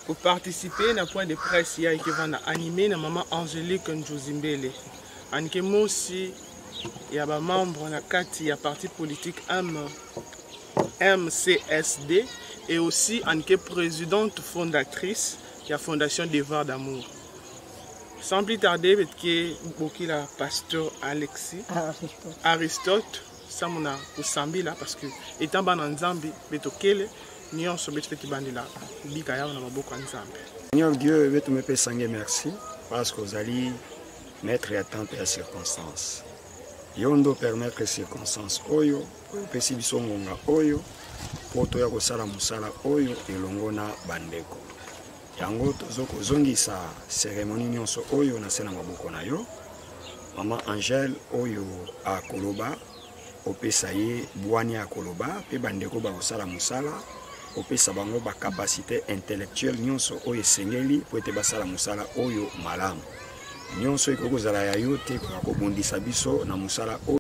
Pour participer à un point de presse, il y a animé la maman Angélique Njozimbele. Moi aussi, il y a un membre de la parti politique MCSD et aussi un présidente fondatrice de la Fondation Devoir d'amour. Sans plus tarder, avec le pasteur Alexis Aristote, ça m'a sambi là parce que étant dans Nzambi, betokele nion so betfeti bandila bikaya na maboko Nzambi. Seigneur Dieu, veut me faire sangue merci parce que vous allez mettre à temps les circonstances. Yondo permettre les circonstances oyo, pesi bisongonga oyo, poto ya kosala musala oyo elongo na bandeko. Yango tozoko zongisa cérémonie nyonso oyo na sena maboko na yo. Maman Angèle oyo a Koloba opesa ye bwani ya Koloba pe bandeko ba kosala musala opesa bango ba capacité intellectuelle nyonso oyo esengeli po ete basala musala oyo malamu. Nyonso ekokozala ya yo te kobondisa biso na musala oyo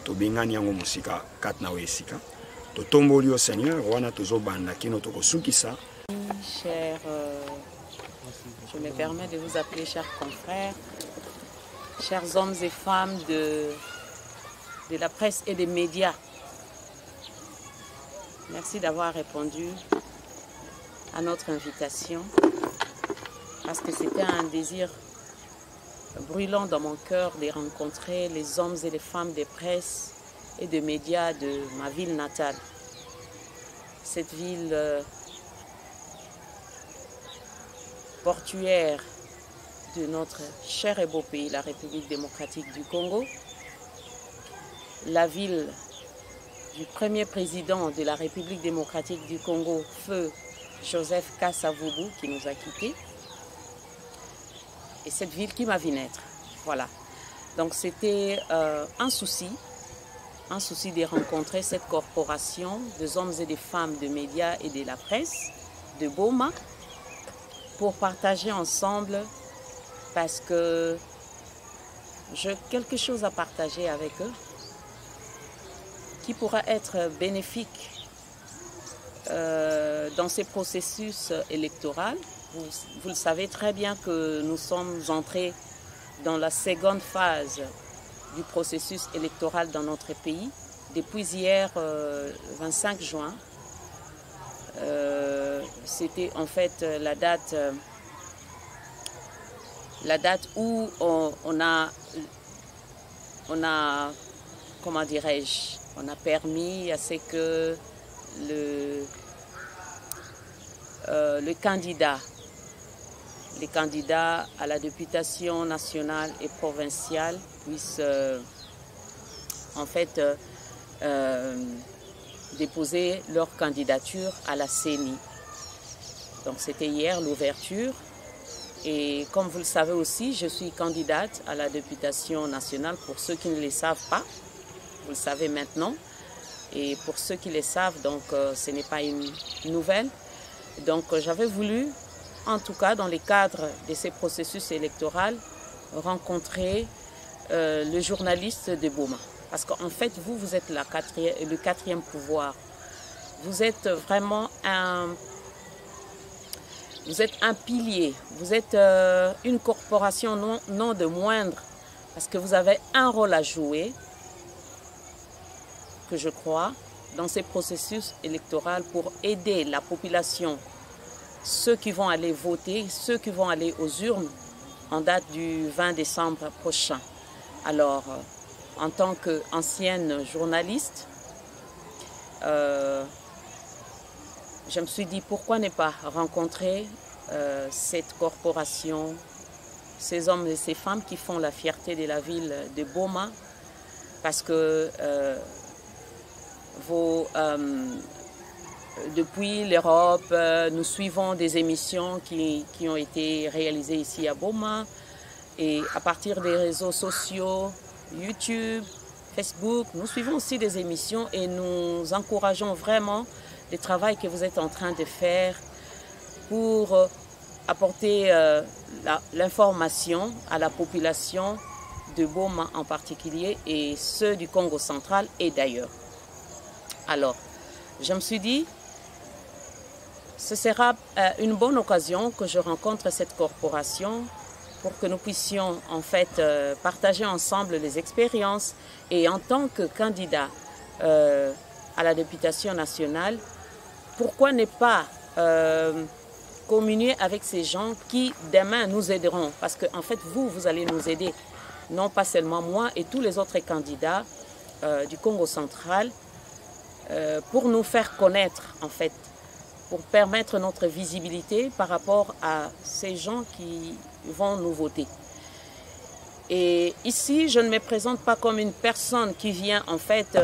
tobengani yango musika kat na esika totomboli au Seigneur wana tozobanda kino tokosukisa. Chers, je me permets de vous appeler chers confrères, chers hommes et femmes de la presse et des médias. Merci d'avoir répondu à notre invitation parce que c'était un désir brûlant dans mon cœur de rencontrer les hommes et les femmes des presses et des médias de ma ville natale. Cette ville portuaire de notre cher et beau pays, la République démocratique du Congo, la ville du premier président de la République démocratique du Congo, feu Joseph Kasavubu, qui nous a quittés, et cette ville qui m'a vu naître. Voilà. Donc c'était un souci de rencontrer cette corporation des hommes et des femmes de médias et de la presse de Boma pour partager ensemble parce que j'ai quelque chose à partager avec eux qui pourra être bénéfique dans ces processus électoraux. Vous le savez très bien que nous sommes entrés dans la seconde phase du processus électoral dans notre pays. Depuis hier, 25 juin, c'était en fait la date où on a comment dirais-je, on a permis à ce que les candidats à la députation nationale et provinciale puissent en fait déposer leur candidature à la CENI. Donc c'était hier l'ouverture. Et comme vous le savez aussi, je suis candidate à la députation nationale. Pour ceux qui ne le savent pas, vous le savez maintenant. Et pour ceux qui le savent, donc ce n'est pas une nouvelle. Donc j'avais voulu, en tout cas dans le cadre de ces processus électoraux, rencontrer le journaliste de Boma. Parce qu'en fait, vous êtes le quatrième pouvoir. Vous êtes vraiment un pilier, vous êtes une corporation non de moindre, parce que vous avez un rôle à jouer, que je crois, dans ces processus électoraux pour aider la population, ceux qui vont aller voter, ceux qui vont aller aux urnes en date du 20 décembre prochain. Alors, en tant qu'ancienne journaliste, je me suis dit pourquoi ne pas rencontrer cette corporation, ces hommes et ces femmes qui font la fierté de la ville de Boma, parce que depuis l'Europe, nous suivons des émissions qui ont été réalisées ici à Boma, et à partir des réseaux sociaux, YouTube, Facebook. Nous suivons aussi des émissions et nous encourageons vraiment le travail que vous êtes en train de faire pour apporter l'information à la population de Boma en particulier et ceux du Congo central et d'ailleurs. Alors, je me suis dit, ce sera une bonne occasion que je rencontre cette corporation pour que nous puissions en fait partager ensemble les expériences et en tant que candidat à la députation nationale, pourquoi ne pas communier avec ces gens qui demain nous aideront, parce qu'en fait vous allez nous aider, non pas seulement moi et tous les autres candidats du Congo central, pour nous faire connaître en fait, pour permettre notre visibilité par rapport à ces gens qui vont nous voter. Et ici, je ne me présente pas comme une personne qui vient en fait,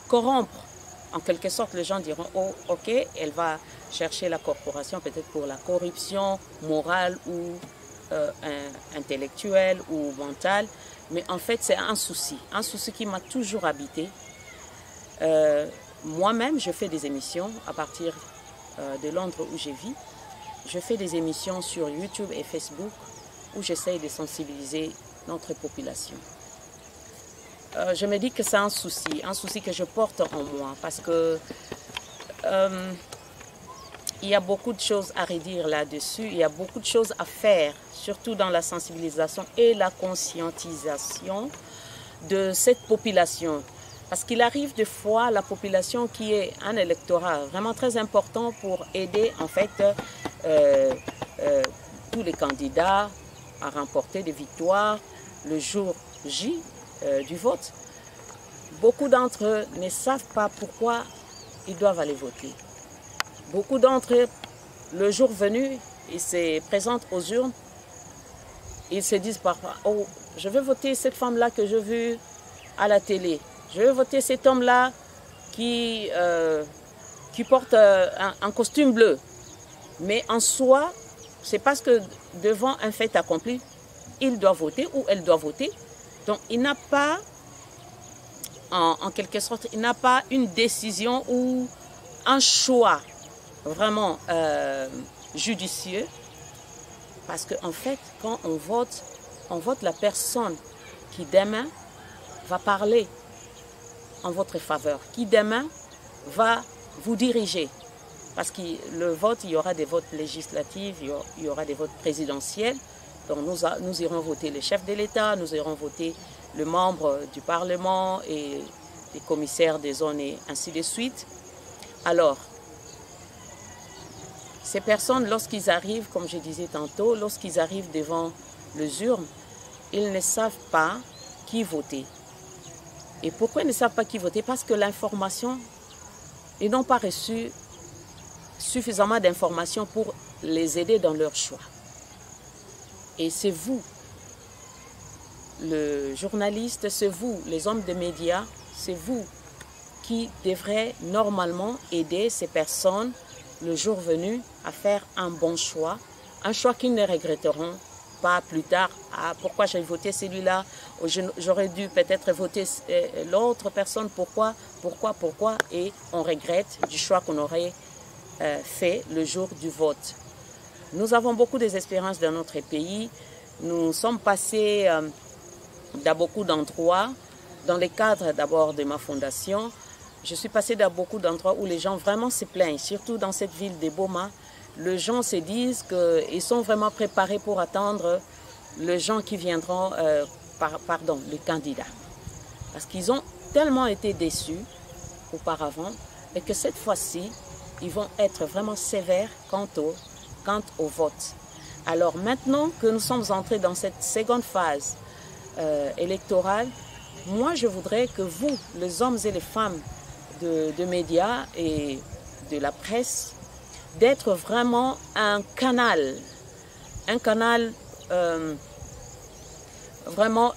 corrompre. En quelque sorte, les gens diront, oh, ok, elle va chercher la corporation peut-être pour la corruption morale ou intellectuelle ou mentale. Mais en fait, c'est un souci qui m'a toujours habité. Moi-même, je fais des émissions à partir de Londres où je vis. Je fais des émissions sur YouTube et Facebook où j'essaye de sensibiliser notre population. Je me dis que c'est un souci que je porte en moi parce que il y a beaucoup de choses à redire là-dessus, il y a beaucoup de choses à faire, surtout dans la sensibilisation et la conscientisation de cette population. Parce qu'il arrive des fois la population qui est un électorat vraiment très important pour aider en fait tous les candidats à remporter des victoires le jour J du vote. Beaucoup d'entre eux ne savent pas pourquoi ils doivent aller voter. Beaucoup d'entre eux, le jour venu, ils se présentent aux urnes, ils se disent parfois, oh, je veux voter cette femme-là que j'ai vue à la télé. Je veux voter cet homme-là qui porte un costume bleu. Mais en soi, c'est parce que devant un fait accompli, il doit voter ou elle doit voter. Donc il n'a pas, en quelque sorte, il n'a pas une décision ou un choix vraiment judicieux. Parce qu'en fait, quand on vote la personne qui demain va parler en votre faveur, qui demain va vous diriger. Parce que le vote, il y aura des votes législatifs, il y aura des votes présidentiels. Donc nous irons voter les chefs de l'État, nous irons voter le membre du Parlement et les commissaires des zones et ainsi de suite. Alors, ces personnes, lorsqu'ils arrivent, comme je disais tantôt, lorsqu'ils arrivent devant les urnes, ils ne savent pas qui voter. Et pourquoi ils ne savent pas qui voter? Parce que l'information, ils n'ont pas reçu suffisamment d'informations pour les aider dans leur choix. Et c'est vous, le journaliste, c'est vous, les hommes des médias, c'est vous qui devrez normalement aider ces personnes le jour venu à faire un bon choix, un choix qu'ils ne regretteront pas plus tard. Ah, pourquoi j'ai voté celui-là? J'aurais dû peut-être voter l'autre personne. Pourquoi? Et on regrette du choix qu'on aurait fait le jour du vote. Nous avons beaucoup d'expériences dans notre pays. Nous sommes passés dans beaucoup d'endroits, dans le cadre d'abord de ma fondation. Je suis passée dans beaucoup d'endroits où les gens vraiment se plaignent, surtout dans cette ville de Boma. Les gens se disent qu'ils sont vraiment préparés pour attendre les gens qui viendront, les candidats. Parce qu'ils ont tellement été déçus auparavant et que cette fois-ci, ils vont être vraiment sévères quant au vote. Alors maintenant que nous sommes entrés dans cette seconde phase électorale, moi je voudrais que vous, les hommes et les femmes de médias et de la presse, d'être vraiment un canal vraiment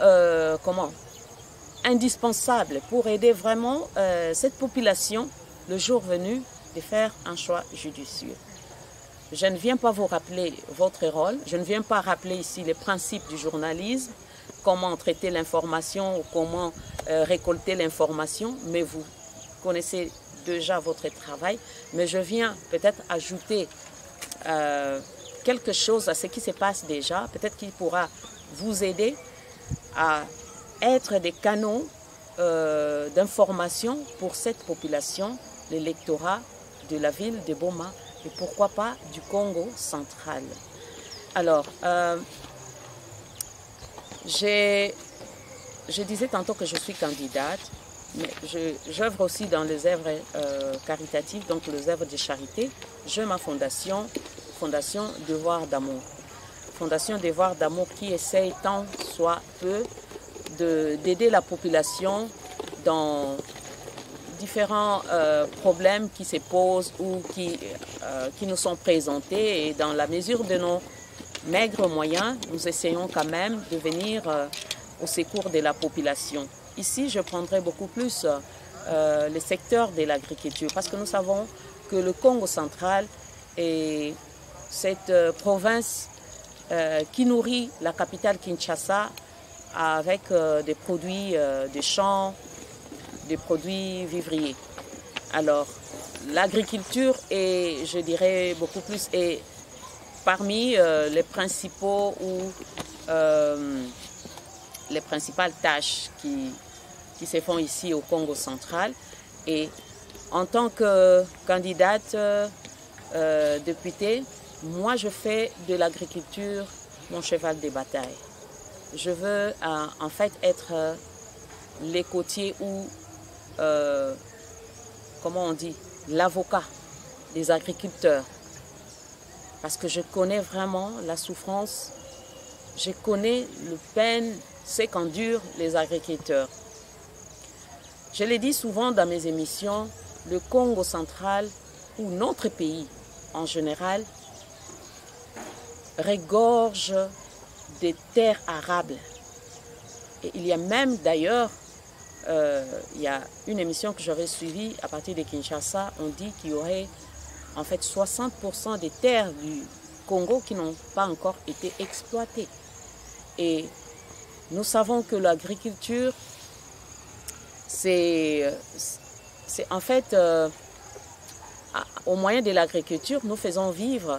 indispensable pour aider vraiment cette population le jour venu de faire un choix judicieux. Je ne viens pas vous rappeler votre rôle, je ne viens pas rappeler ici les principes du journalisme, comment traiter l'information ou comment récolter l'information, mais vous connaissez déjà votre travail. Mais je viens peut-être ajouter quelque chose à ce qui se passe déjà, peut-être qu'il pourra vous aider à être des canaux d'information pour cette population, l'électorat de la ville de Boma et pourquoi pas du Congo central. Alors, je disais tantôt que je suis candidate, mais j'œuvre aussi dans les œuvres caritatives, donc les œuvres de charité. J'ai ma fondation, Fondation Devoir d'Amour. Fondation Devoir d'Amour qui essaye tant soit peu d'aider la population dans différents problèmes qui se posent ou qui nous sont présentés. Et dans la mesure de nos maigres moyens, nous essayons quand même de venir au secours de la population. Ici, je prendrai beaucoup plus le secteur de l'agriculture parce que nous savons que le Congo central est cette province qui nourrit la capitale Kinshasa avec des produits des champs, des produits vivriers. Alors, l'agriculture est, je dirais, beaucoup plus, est parmi les principaux ou les principales tâches qui se font ici au Congo central. Et en tant que candidate députée, moi je fais de l'agriculture mon cheval de bataille. Je veux en fait être l'écoutier ou, comment on dit, l'avocat des agriculteurs. Parce que je connais vraiment la souffrance, je connais le peine, c'est qu'endurent les agriculteurs. Je l'ai dit souvent dans mes émissions, le Congo central ou notre pays en général regorge des terres arables. Et il y a même d'ailleurs, il y a une émission que j'avais suivie à partir de Kinshasa, on dit qu'il y aurait en fait 60% des terres du Congo qui n'ont pas encore été exploitées. Et nous savons que l'agriculture, c'est en fait, au moyen de l'agriculture, nous faisons vivre,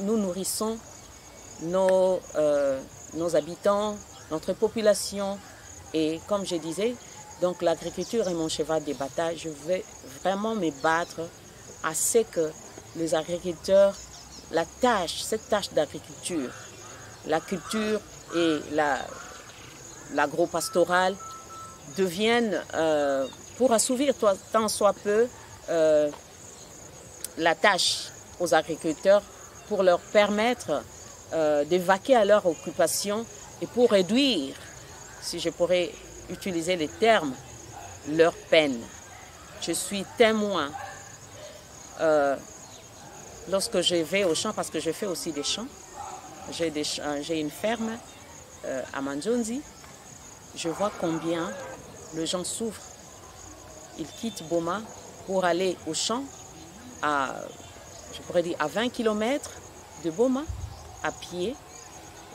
nous nourrissons nos habitants, notre population. Et comme je disais, donc l'agriculture est mon cheval de bataille. Je vais vraiment me battre à ce que les agriculteurs, cette tâche d'agriculture, la culture et l'agro-pastoral deviennent, pour assouvir tant soit peu la tâche aux agriculteurs, pour leur permettre de vaquer à leur occupation et pour réduire, si je pourrais utiliser les termes, leur peine. Je suis témoin lorsque je vais au champ, parce que je fais aussi des champs. J'ai une ferme à Manjonzi. Je vois combien les gens souffrent. Ils quittent Boma pour aller au champ, je pourrais dire à 20 km de Boma, à pied.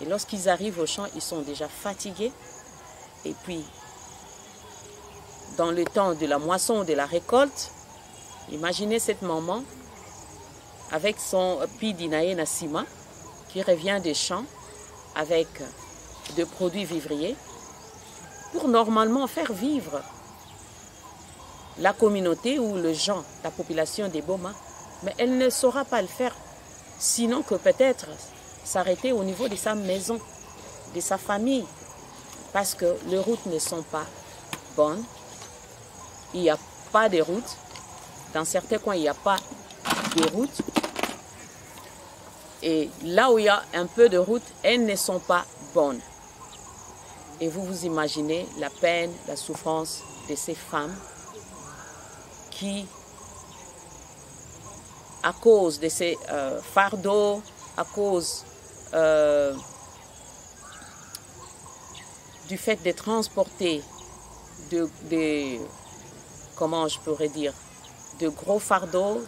Et lorsqu'ils arrivent au champ, ils sont déjà fatigués. Et puis, dans le temps de la moisson, de la récolte, imaginez cette maman avec son Pidinae Nassima qui revient des champs avec des produits vivriers pour normalement faire vivre la communauté ou les gens, la population des Boma. Mais elle ne saura pas le faire, sinon que peut-être s'arrêter au niveau de sa maison, de sa famille, parce que les routes ne sont pas bonnes. Il n'y a pas de routes. Dans certains coins, il n'y a pas de routes. Et là où il y a un peu de routes, elles ne sont pas bonnes. Et vous vous imaginez la peine, la souffrance de ces femmes qui, à cause de ces fardeaux, à cause du fait de transporter comment je pourrais dire, de gros fardeaux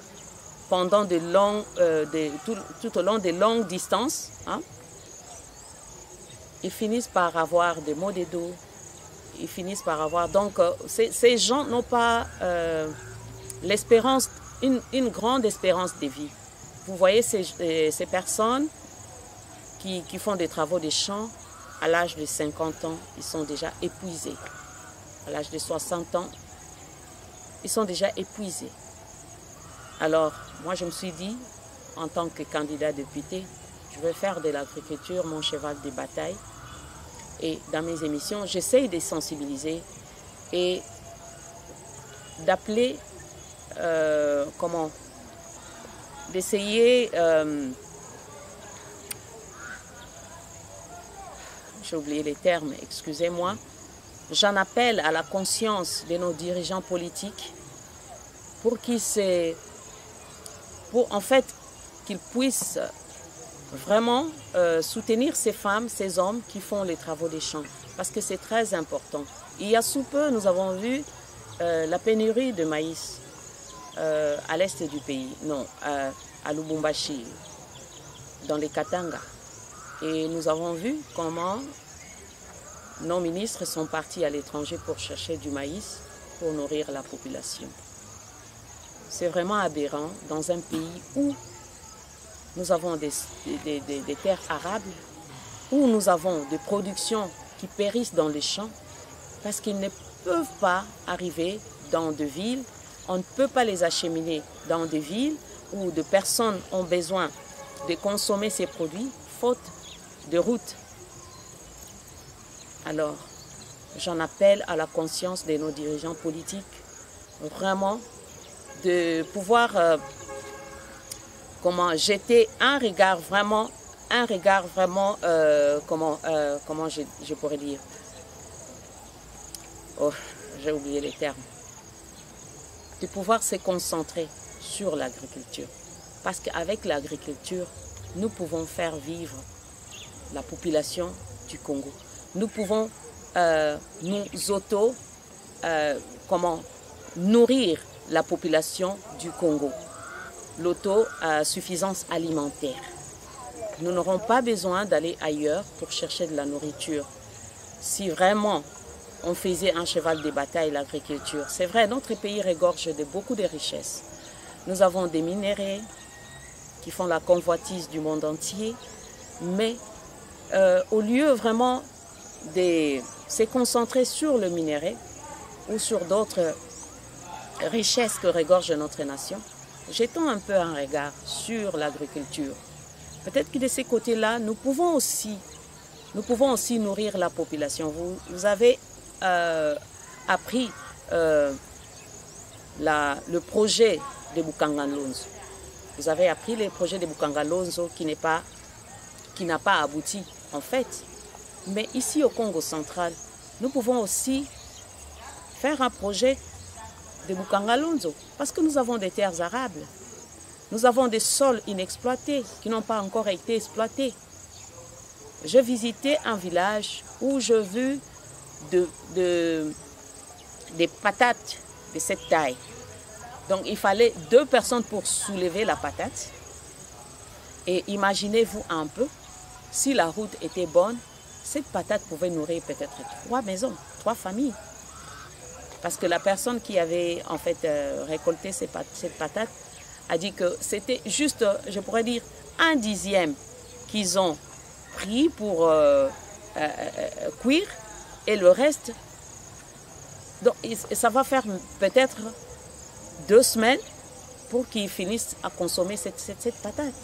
pendant tout au long de longues distances, hein, ils finissent par avoir des maux de dos, ils finissent par avoir... Donc, ces gens n'ont pas l'espérance, une grande espérance de vie. Vous voyez ces personnes qui font des travaux des champs, à l'âge de 50 ans, ils sont déjà épuisés. À l'âge de 60 ans, ils sont déjà épuisés. Alors, moi, je me suis dit, en tant que candidat député, je vais faire de l'agriculture mon cheval de bataille. Et dans mes émissions, j'essaye de sensibiliser et d'appeler, d'essayer, j'ai oublié les termes, excusez-moi, j'en appelle à la conscience de nos dirigeants politiques pour qu'ils puissent vraiment soutenir ces femmes, ces hommes qui font les travaux des champs, parce que c'est très important. Il y a sous peu, nous avons vu la pénurie de maïs à l'est du pays, à Lubumbashi, dans les Katanga. Et nous avons vu comment nos ministres sont partis à l'étranger pour chercher du maïs pour nourrir la population. C'est vraiment aberrant dans un pays où nous avons des terres arables, où nous avons des productions qui périssent dans les champs parce qu'ils ne peuvent pas arriver dans des villes, on ne peut pas les acheminer dans des villes où des personnes ont besoin de consommer ces produits faute de route. Alors, j'en appelle à la conscience de nos dirigeants politiques, vraiment, de pouvoir jeter un regard vraiment, comment je pourrais dire, oh, j'ai oublié les termes, de pouvoir se concentrer sur l'agriculture. Parce qu'avec l'agriculture, nous pouvons faire vivre la population du Congo. Nous pouvons nous nourrir la population du Congo. L'autosuffisance alimentaire. Nous n'aurons pas besoin d'aller ailleurs pour chercher de la nourriture. Si vraiment on faisait un cheval de bataille, l'agriculture, c'est vrai, notre pays regorge de beaucoup de richesses. Nous avons des minéraux qui font la convoitise du monde entier, mais au lieu vraiment de se concentrer sur le minerai ou sur d'autres richesses que regorge notre nation, jetons un peu un regard sur l'agriculture. Peut-être que de ces côtés-là, nous pouvons aussi nourrir la population. Vous avez appris le projet de Bukangalonzo. Vous avez appris le projet de Bukangalonzo qui n'a pas abouti en fait. Mais ici au Congo central, nous pouvons aussi faire un projet de Bukangalonzo parce que nous avons des terres arables. Nous avons des sols inexploités qui n'ont pas encore été exploités. J'ai visité un village où j'ai vu des patates de cette taille. Donc il fallait 2 personnes pour soulever la patate. Et imaginez-vous un peu, si la route était bonne, cette patate pouvait nourrir peut-être 3 maisons, 3 familles. Parce que la personne qui avait en fait récolté cette patate a dit que c'était juste, je pourrais dire, 1/10 qu'ils ont pris pour cuire et le reste, donc, ça va faire peut-être 2 semaines pour qu'ils finissent à consommer cette patate.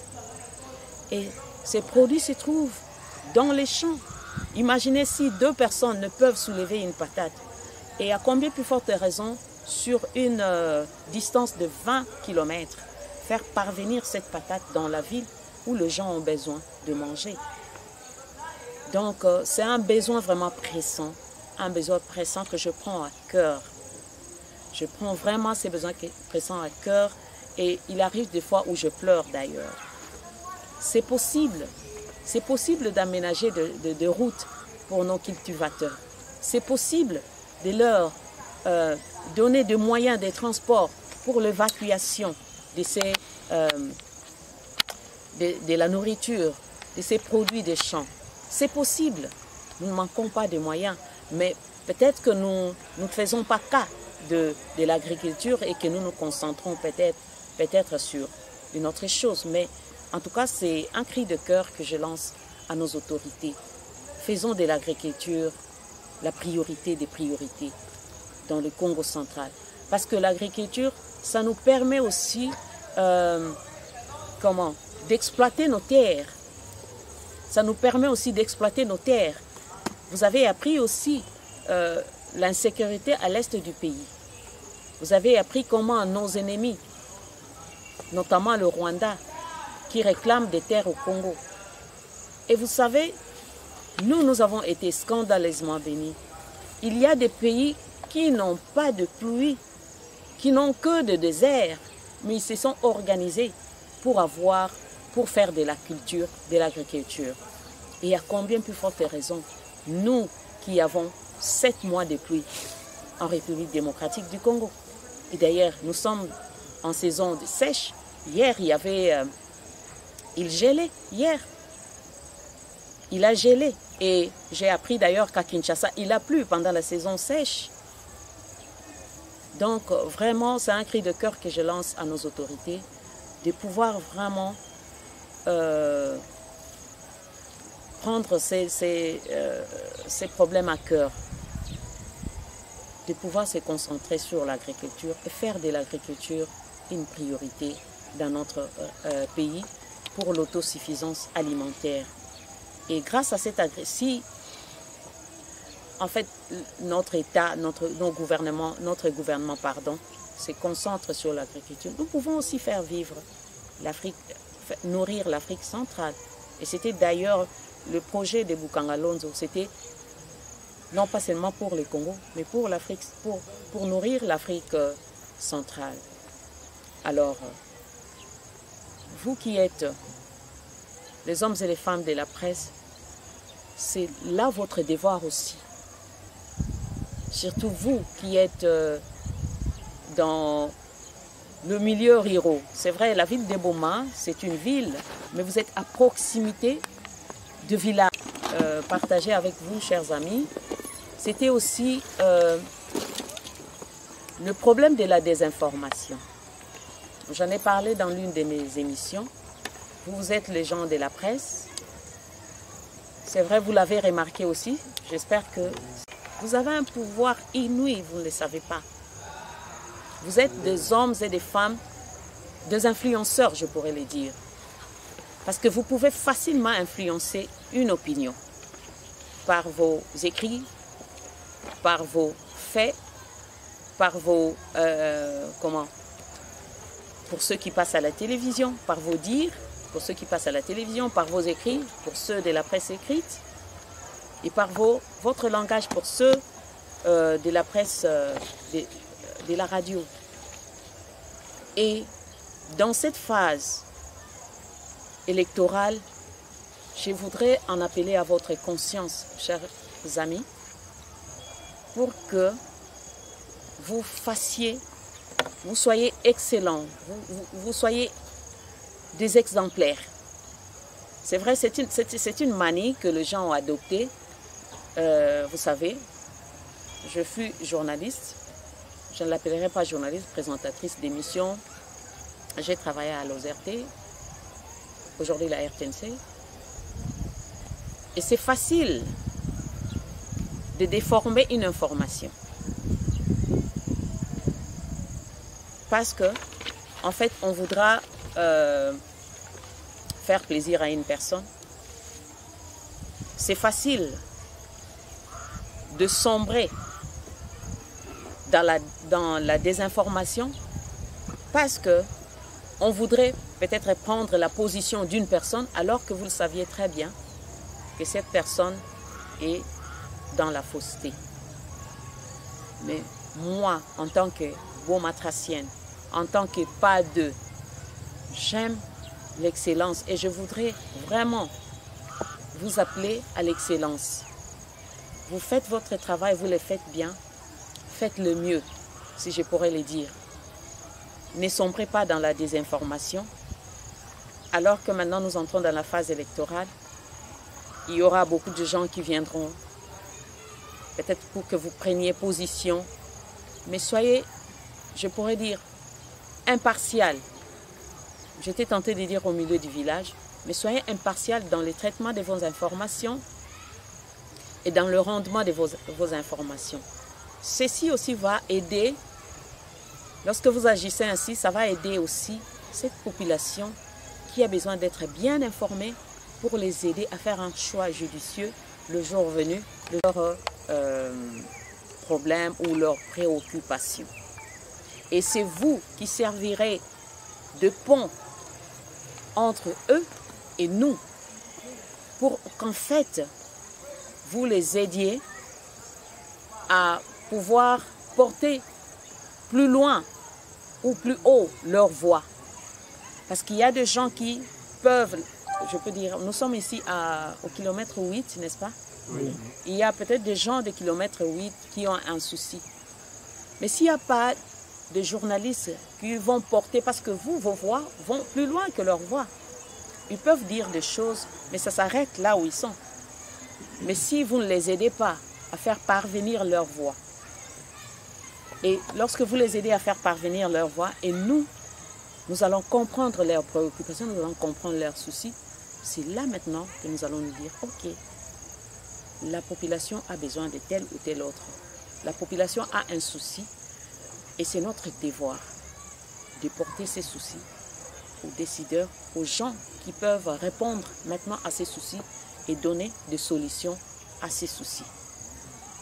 Et ces produits se trouvent dans les champs. Imaginez si 2 personnes ne peuvent soulever une patate. Et à combien plus forte raison, sur une distance de 20 km, faire parvenir cette patate dans la ville où les gens ont besoin de manger. Donc, c'est un besoin vraiment pressant, que je prends à cœur. Je prends vraiment ces besoins pressants à cœur et il arrive des fois où je pleure d'ailleurs. C'est possible d'aménager de routes pour nos cultivateurs. C'est possible de leur donner des moyens de transport pour l'évacuation de la nourriture, de ces produits des champs. C'est possible. Nous ne manquons pas de moyens, mais peut-être que nous ne faisons pas cas de l'agriculture et que nous nous concentrons peut-être sur une autre chose. Mais en tout cas, c'est un cri de cœur que je lance à nos autorités. Faisons de l'agriculture la priorité des priorités dans le Congo central. Parce que l'agriculture, ça nous permet aussi d'exploiter nos terres. Ça nous permet aussi d'exploiter nos terres. Vous avez appris aussi l'insécurité à l'est du pays. Vous avez appris comment nos ennemis, notamment le Rwanda, qui réclament des terres au Congo. Et vous savez, nous avons été scandaleusement bénis. Il y a des pays qui n'ont pas de pluie, qui n'ont que de désert, mais ils se sont organisés pour faire de la culture, de l'agriculture. Et à combien plus forte raison, nous qui avons 7 mois de pluie en République démocratique du Congo. Et d'ailleurs, nous sommes en saison de sèche. Hier, il gelait, hier. Il a gelé. Et j'ai appris d'ailleurs qu'à Kinshasa, il a plu pendant la saison sèche. Donc, vraiment, c'est un cri de cœur que je lance à nos autorités, de pouvoir vraiment prendre ces problèmes à cœur, de pouvoir se concentrer sur l'agriculture et faire de l'agriculture une priorité dans notre pays pour l'autosuffisance alimentaire. Et grâce à cette agression, en fait, notre État, notre gouvernement, se concentre sur l'agriculture. Nous pouvons aussi faire vivre l'Afrique, nourrir l'Afrique centrale. Et c'était d'ailleurs le projet de Bukangalonzo. C'était non pas seulement pour le Congo, mais pour l'Afrique, pour nourrir l'Afrique centrale. Alors, vous qui êtes les hommes et les femmes de la presse, c'est là votre devoir aussi. Surtout vous qui êtes dans le milieu rural. C'est vrai, la ville de Boma, c'est une ville, mais vous êtes à proximité de villages. Partagé avec vous, chers amis, c'était aussi le problème de la désinformation. J'en ai parlé dans l'une de mes émissions. Vous êtes les gens de la presse. C'est vrai, vous l'avez remarqué aussi. J'espère que vous avez un pouvoir inouï, vous ne le savez pas. Vous êtes des hommes et des femmes, des influenceurs, je pourrais le dire. Parce que vous pouvez facilement influencer une opinion par vos écrits, par vos faits, par vos... pour ceux qui passent à la télévision, par vos dires, pour ceux qui passent à la télévision, par vos écrits, pour ceux de la presse écrite, et par votre langage pour ceux de la presse, de la radio. Et dans cette phase électorale, je voudrais en appeler à votre conscience, chers amis, pour que vous soyez excellents, vous soyez des exemplaires. C'est vrai, c'est une manie que les gens ont adoptée. Vous savez, je fus journaliste, je ne l'appellerai pas journaliste, présentatrice d'émissions. J'ai travaillé à l'OZRT, aujourd'hui la RTNC. Et c'est facile de déformer une information. Parce que, en fait, on voudra faire plaisir à une personne. C'est facile de sombrer dans la désinformation parce que on voudrait peut-être prendre la position d'une personne alors que vous le saviez très bien que cette personne est dans la fausseté. Mais moi, en tant que Bomatracienne, en tant que pas d'eux, j'aime l'excellence et je voudrais vraiment vous appeler à l'excellence. Vous faites votre travail, vous le faites bien, faites le mieux, si je pourrais le dire. Ne sombrez pas dans la désinformation. Alors que maintenant nous entrons dans la phase électorale, il y aura beaucoup de gens qui viendront peut-être pour que vous preniez position, mais soyez, je pourrais dire, impartial. J'étais tentée de dire au milieu du village, mais soyez impartial dans le traitement de vos informations et dans le rendement de vos informations. Ceci aussi va aider, lorsque vous agissez ainsi, ça va aider aussi cette population qui a besoin d'être bien informée pour les aider à faire un choix judicieux le jour venu de leurs problèmes ou leurs préoccupations. Et c'est vous qui servirez de pont entre eux et nous pour qu'en fait vous les aidiez à pouvoir porter plus loin ou plus haut leur voix. Parce qu'il y a des gens qui peuvent, je peux dire, nous sommes ici au kilomètre 8, n'est-ce pas? Oui. Il y a peut-être des gens de kilomètre 8 qui ont un souci. Mais s'il n'y a pas de journalistes qui vont porter, parce que vous, vos voix vont plus loin que leur voix. Ils peuvent dire des choses, mais ça s'arrête là où ils sont. Mais si vous ne les aidez pas à faire parvenir leur voix, et lorsque vous les aidez à faire parvenir leur voix, et nous allons comprendre leurs préoccupations, nous allons comprendre leurs soucis, c'est là maintenant que nous allons nous dire, ok, la population a besoin de tel ou tel autre. La population a un souci, et c'est notre devoir de porter ces soucis aux décideurs, aux gens qui peuvent répondre maintenant à ces soucis et donner des solutions à ces soucis.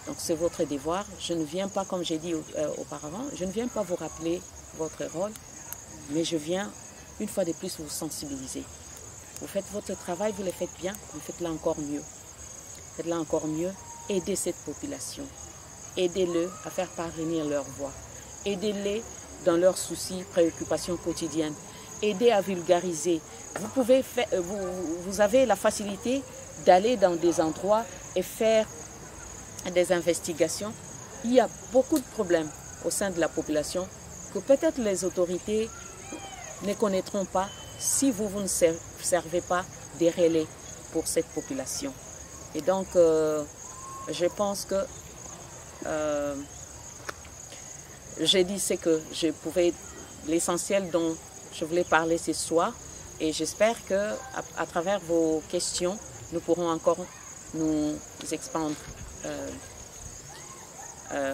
Donc c'est votre devoir. Je ne viens pas, comme j'ai dit auparavant, je ne viens pas vous rappeler votre rôle, mais je viens une fois de plus vous sensibiliser. Vous faites votre travail, vous le faites bien, mais faites-le encore mieux. Faites-le encore mieux, aidez cette population. Aidez-le à faire parvenir leur voix. Aidez-les dans leurs soucis, préoccupations quotidiennes. Aidez à vulgariser. Vous avez la facilité d'aller dans des endroits et faire des investigations. Il y a beaucoup de problèmes au sein de la population que peut-être les autorités ne connaîtront pas si vous ne servez pas des relais pour cette population. Et donc, je pense que j'ai dit ce que je pouvais, l'essentiel dont je voulais parler ce soir. Et j'espère qu'à travers vos questions, nous pourrons encore nous expandre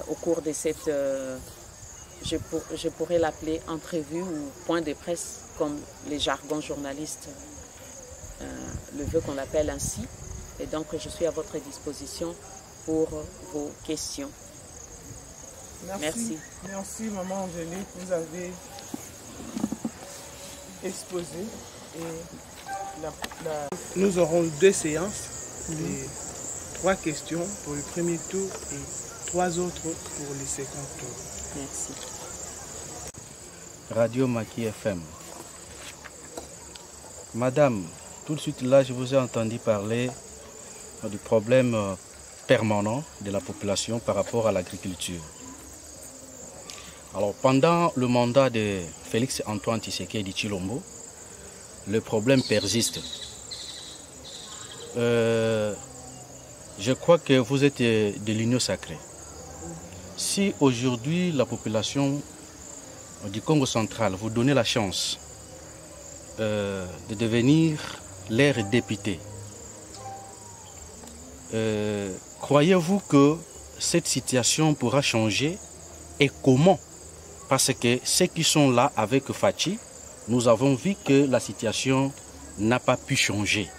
au cours de cette, je pourrais l'appeler entrevue ou point de presse, comme les jargons journalistes le veut qu'on l'appelle ainsi. Et donc, je suis à votre disposition pour vos questions. Merci. Merci, Maman Angélique. Vous avez exposé. Et nous aurons 2 séances et 3 questions pour le premier tour et 3 autres pour le second tour. Merci. Radio Maki FM. Madame, tout de suite là, je vous ai entendu parler du problème permanent de la population par rapport à l'agriculture. Alors, pendant le mandat de Félix Antoine Tshisekedi Tshilombo, le problème persiste. Je crois que vous êtes de l'Union sacrée. Si aujourd'hui la population du Congo central vous donnait la chance de devenir leur député, croyez-vous que cette situation pourra changer et comment? Parce que ceux qui sont là avec Fachi, nous avons vu que la situation n'a pas pu changer.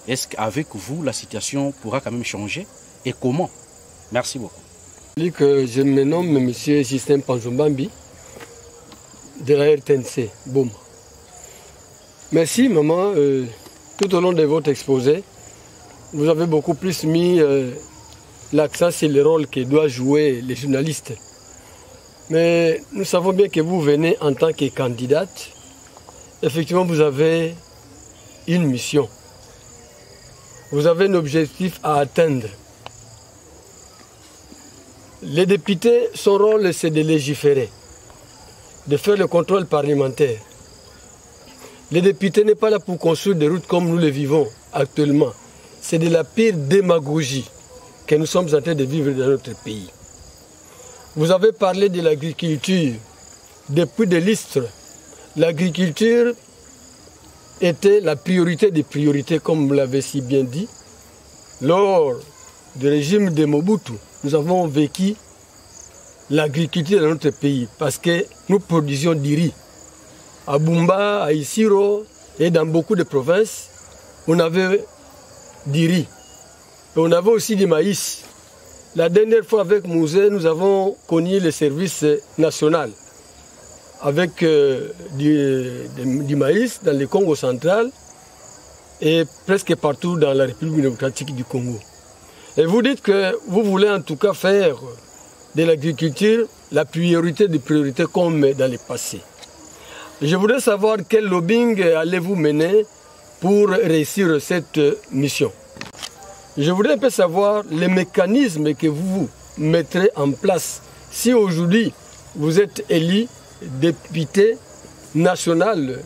Est-ce qu'avec vous, la situation pourra quand même changer et comment? Merci beaucoup. Je me nomme M. Justin Panzombambi de la RTNC, Boum. Merci, maman. Tout au long de votre exposé, vous avez beaucoup plus mis l'accent sur le rôle que doivent jouer les journalistes. Mais nous savons bien que vous venez en tant que candidate. Effectivement, vous avez une mission. Vous avez un objectif à atteindre. Les députés, son rôle, c'est de légiférer, de faire le contrôle parlementaire. Les députés n'est pas là pour construire des routes comme nous les vivons actuellement. C'est de la pire démagogie. que nous sommes en train de vivre dans notre pays. Vous avez parlé de l'agriculture. Depuis des lustres, l'agriculture était la priorité des priorités, comme vous l'avez si bien dit. Lors du régime de Mobutu, nous avons vécu l'agriculture dans notre pays parce que nous produisions du riz. À Bumba, à Isiro et dans beaucoup de provinces, on avait du riz. Et on avait aussi du maïs. La dernière fois avec Mouzé, nous avons connu le service national avec du maïs dans le Congo central et presque partout dans la République démocratique du Congo. Et vous dites que vous voulez en tout cas faire de l'agriculture la priorité des priorités comme dans le passé. Je voudrais savoir quel lobbying allez-vous mener pour réussir cette mission. Je voudrais un peu savoir les mécanismes que vous mettrez en place si aujourd'hui vous êtes élu député national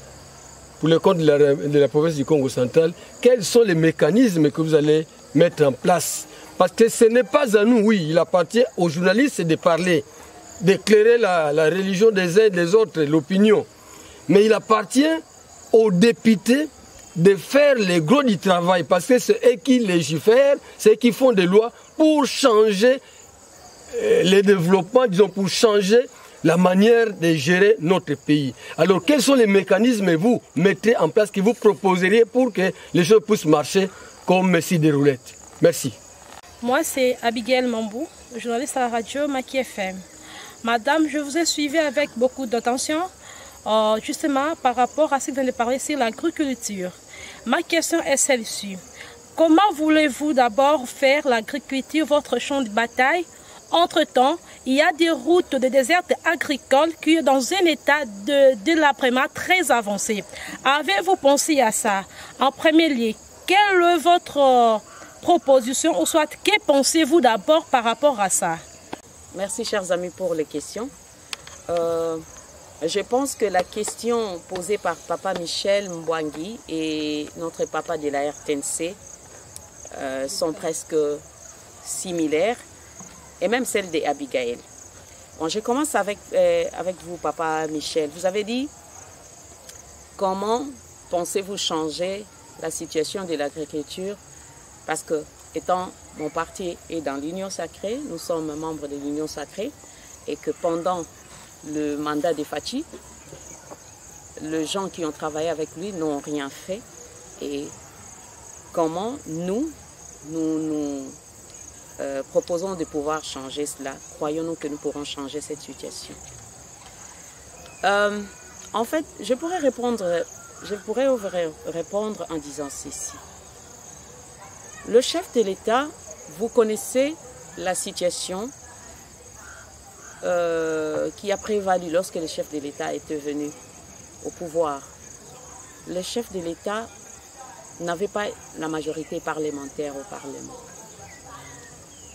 pour le compte de la province du Congo central. Quels sont les mécanismes que vous allez mettre en place? Parce que ce n'est pas à nous, oui, il appartient aux journalistes de parler, d'éclairer la religion des uns et des autres, l'opinion. Mais il appartient aux députés de faire le gros du travail, parce que c'est eux qui légifèrent, c'est eux qui font des lois pour changer le développement, disons, pour changer la manière de gérer notre pays. Alors, quels sont les mécanismes que vous mettez en place, que vous proposeriez pour que les choses puissent marcher comme si des roulettes? Merci. Moi, c'est Abigail Mambou, journaliste à la radio Maki FM. Madame, je vous ai suivi avec beaucoup d'attention, justement par rapport à ce que vous venez de parler sur l'agriculture. Ma question est celle-ci. Comment voulez-vous d'abord faire l'agriculture votre champ de bataille? Entre-temps, il y a des routes de désert agricole qui sont dans un état de l'après-midi très avancé. Avez-vous pensé à ça? En premier lieu, quelle est votre proposition, ou soit que pensez-vous d'abord par rapport à ça? Merci chers amis pour les questions. Je pense que la question posée par Papa Michel Mbwangi et notre papa de la RTNC sont presque similaires, et même celle d'Abigail. Bon, je commence avec vous, Papa Michel. Vous avez dit, comment pensez-vous changer la situation de l'agriculture? Parce que, étant mon parti est dans l'Union Sacrée, nous sommes membres de l'Union Sacrée, et que pendant le mandat de Fachi, les gens qui ont travaillé avec lui n'ont rien fait. Et comment nous proposons de pouvoir changer cela? Croyons-nous que nous pourrons changer cette situation? En fait, je pourrais répondre en disant ceci. Le chef de l'État, vous connaissez la situation qui a prévalu lorsque le chef de l'État était venu au pouvoir. Le chef de l'État n'avait pas la majorité parlementaire au Parlement.